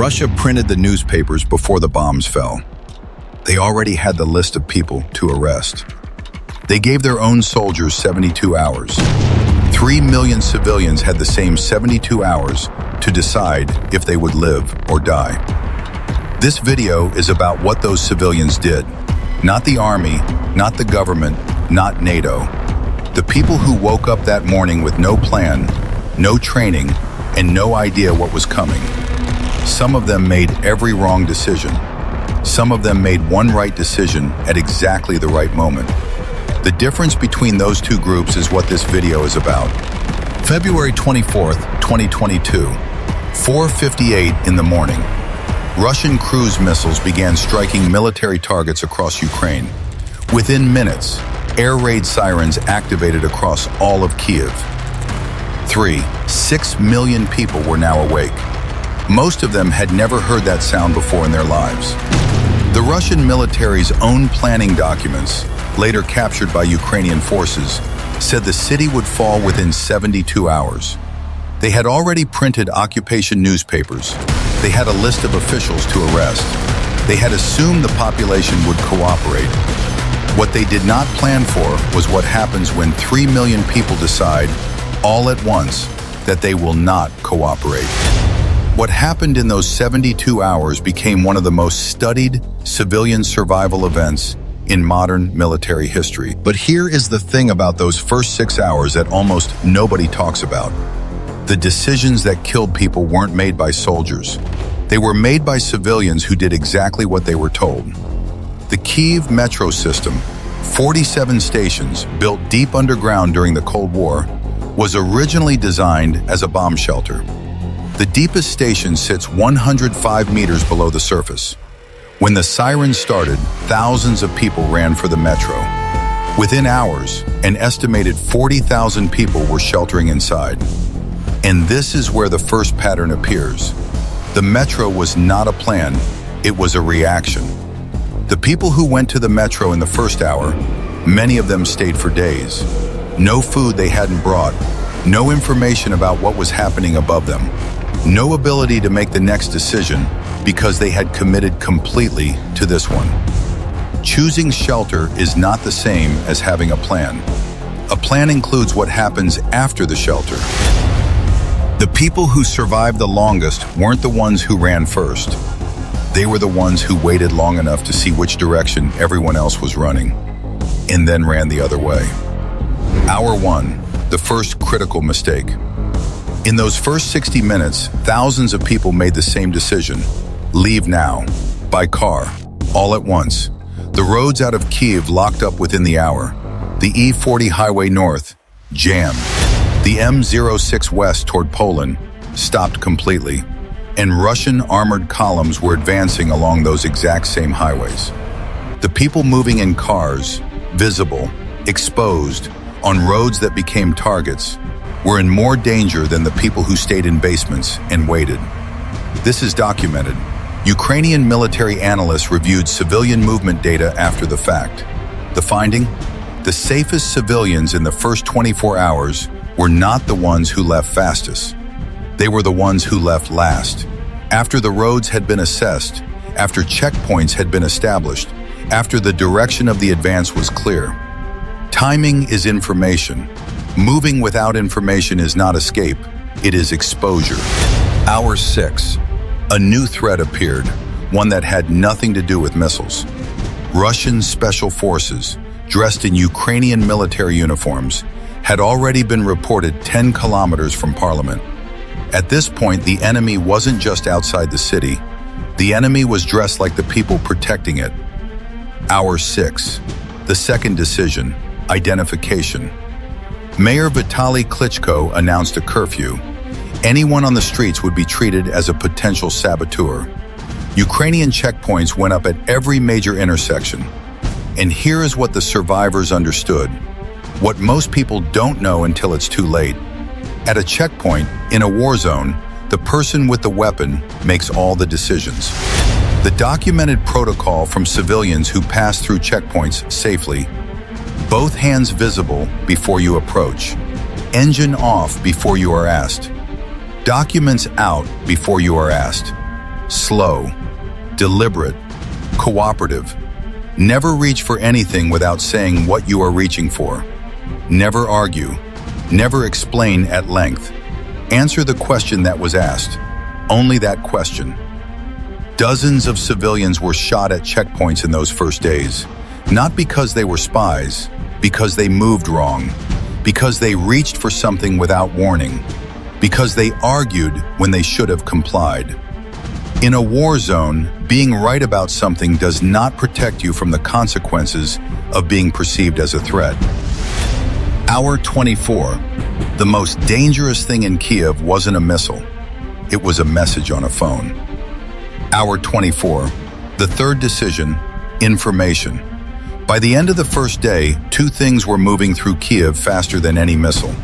Russia printed the newspapers before the bombs fell. They already had the list of people to arrest. They gave their own soldiers 72 hours. 3 million civilians had the same 72 hours to decide if they would live or die. This video is about what those civilians did. Not the army, not the government, not NATO. The people who woke up that morning with no plan, no training, and no idea what was coming. Some of them made every wrong decision. Some of them made one right decision at exactly the right moment. The difference between those two groups is what this video is about. February 24th, 2022, 4:58 in the morning. Russian cruise missiles began striking military targets across Ukraine. Within minutes, air raid sirens activated across all of Kyiv. 6 million people were now awake. Most of them had never heard that sound before in their lives. The Russian military's own planning documents, later captured by Ukrainian forces, said the city would fall within 72 hours. They had already printed occupation newspapers. They had a list of officials to arrest. They had assumed the population would cooperate. What they did not plan for was what happens when 3 million people decide, all at once, that they will not cooperate. What happened in those 72 hours became one of the most studied civilian survival events in modern military history. But here is the thing about those first 6 hours that almost nobody talks about. The decisions that killed people weren't made by soldiers. They were made by civilians who did exactly what they were told. The Kyiv metro system, 47 stations built deep underground during the Cold War, was originally designed as a bomb shelter. The deepest station sits 105 meters below the surface. When the sirens started, thousands of people ran for the metro. Within hours, an estimated 40,000 people were sheltering inside. And this is where the first pattern appears. The metro was not a plan, it was a reaction. The people who went to the metro in the first hour, many of them stayed for days. No food they hadn't brought, no information about what was happening above them, no ability to make the next decision because they had committed completely to this one. Choosing shelter is not the same as having a plan. A plan includes what happens after the shelter. The people who survived the longest weren't the ones who ran first. They were the ones who waited long enough to see which direction everyone else was running, and then ran the other way. Hour 1, the first critical mistake. In those first 60 minutes, thousands of people made the same decision. Leave now, by car, all at once. The roads out of Kyiv locked up within the hour. The E40 highway north, jammed. The M06 west toward Poland stopped completely, and Russian armored columns were advancing along those exact same highways. The people moving in cars, visible, exposed, on roads that became targets, were in more danger than the people who stayed in basements and waited. This is documented. Ukrainian military analysts reviewed civilian movement data after the fact. The finding? The safest civilians in the first 24 hours were not the ones who left fastest. They were the ones who left last. After the roads had been assessed, after checkpoints had been established, after the direction of the advance was clear. Timing is information. Moving without information is not escape, it is exposure. Hour 6. A new threat appeared, one that had nothing to do with missiles. Russian special forces, dressed in Ukrainian military uniforms, had already been reported 10 kilometers from Parliament. At this point, the enemy wasn't just outside the city. The enemy was dressed like the people protecting it. Hour 6. The second decision, identification. Mayor Vitaly Klitschko announced a curfew. Anyone on the streets would be treated as a potential saboteur. Ukrainian checkpoints went up at every major intersection. And here is what the survivors understood. What most people don't know until it's too late. At a checkpoint, in a war zone, the person with the weapon makes all the decisions. The documented protocol from civilians who pass through checkpoints safely. Both hands visible before you approach. Engine off before you are asked. Documents out before you are asked. slow, deliberate, cooperative. Never reach for anything without saying what you are reaching for. Never argue. Never explain at length. Answer the question that was asked. Only that question. Dozens of civilians were shot at checkpoints in those first days, not because they were spies, because they moved wrong, because they reached for something without warning, because they argued when they should have complied. In a war zone, being right about something does not protect you from the consequences of being perceived as a threat. Hour 24. The most dangerous thing in Kyiv wasn't a missile. It was a message on a phone. Hour 24. The third decision, information. By the end of the first day, two things were moving through Kyiv faster than any missile: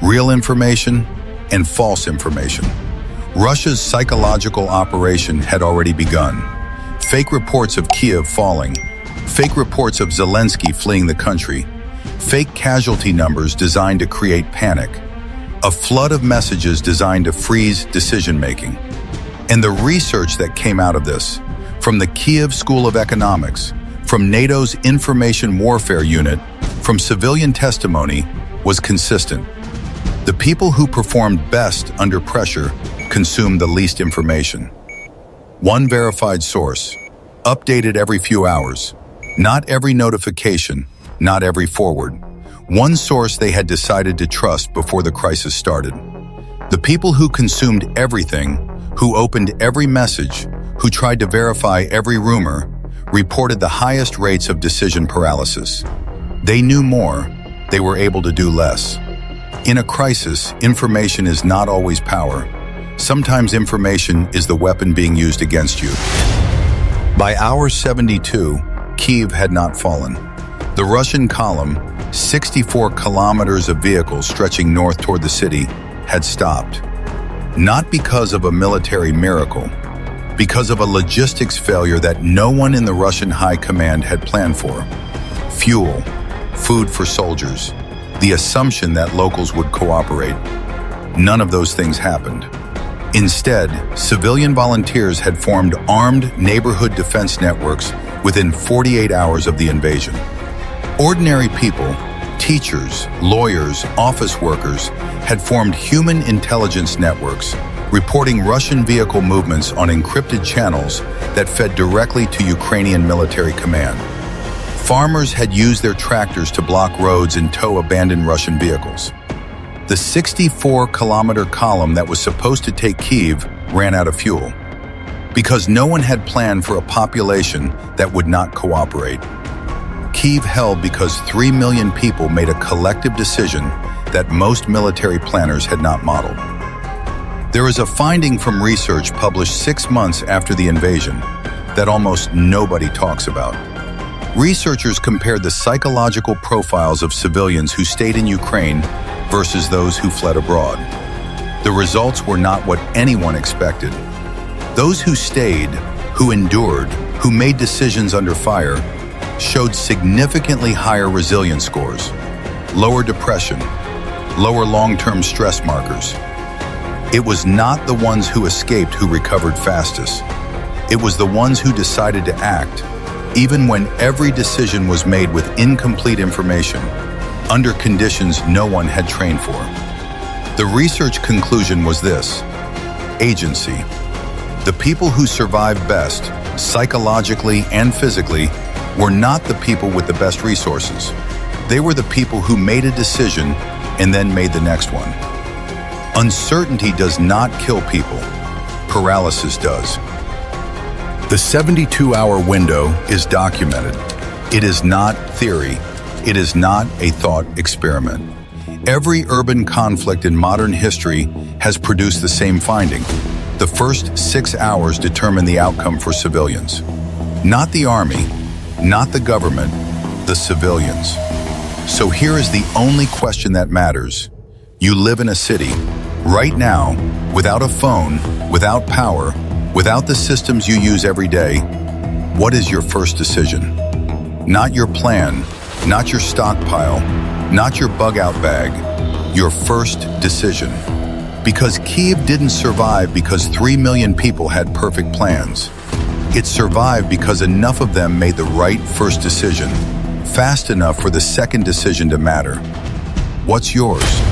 real information and false information. Russia's psychological operation had already begun. Fake reports of Kyiv falling, fake reports of Zelensky fleeing the country, fake casualty numbers designed to create panic, a flood of messages designed to freeze decision-making. And the research that came out of this, from the Kyiv School of Economics, from NATO's Information Warfare Unit, from civilian testimony, was consistent. The people who performed best under pressure consumed the least information. One verified source, updated every few hours, not every notification, not every forward. One source they had decided to trust before the crisis started. The people who consumed everything, who opened every message, who tried to verify every rumor, reported the highest rates of decision paralysis. They knew more, they were able to do less. In a crisis, information is not always power. Sometimes information is the weapon being used against you. By hour 72, Kyiv had not fallen. The Russian column, 64 kilometers of vehicles stretching north toward the city, had stopped. Not because of a military miracle, because of a logistics failure that no one in the Russian high command had planned for. Fuel, food for soldiers, the assumption that locals would cooperate. None of those things happened. Instead, civilian volunteers had formed armed neighborhood defense networks within 48 hours of the invasion. Ordinary people, teachers, lawyers, office workers, had formed human intelligence networks, reporting Russian vehicle movements on encrypted channels that fed directly to Ukrainian military command. Farmers had used their tractors to block roads and tow abandoned Russian vehicles. The 64-kilometer column that was supposed to take Kyiv ran out of fuel, because no one had planned for a population that would not cooperate. Kyiv held because 3 million people made a collective decision that most military planners had not modeled. There is a finding from research published 6 months after the invasion that almost nobody talks about. Researchers compared the psychological profiles of civilians who stayed in Ukraine versus those who fled abroad. The results were not what anyone expected. Those who stayed, who endured, who made decisions under fire, showed significantly higher resilience scores, lower depression, lower long-term stress markers. It was not the ones who escaped who recovered fastest. It was the ones who decided to act, even when every decision was made with incomplete information, under conditions no one had trained for. The research conclusion was this: agency. The people who survived best, psychologically and physically, were not the people with the best resources. They were the people who made a decision and then made the next one. Uncertainty does not kill people. Paralysis does. The 72-hour window is documented. It is not theory. It is not a thought experiment. Every urban conflict in modern history has produced the same finding. The first 6 hours determine the outcome for civilians. Not the army, not the government, the civilians. So here is the only question that matters. You live in a city, right now, without a phone, without power, without the systems you use every day. What is your first decision? Not your plan, not your stockpile, not your bug-out bag. Your first decision. Because Kyiv didn't survive because 3 million people had perfect plans. It survived because enough of them made the right first decision, fast enough for the second decision to matter. What's yours?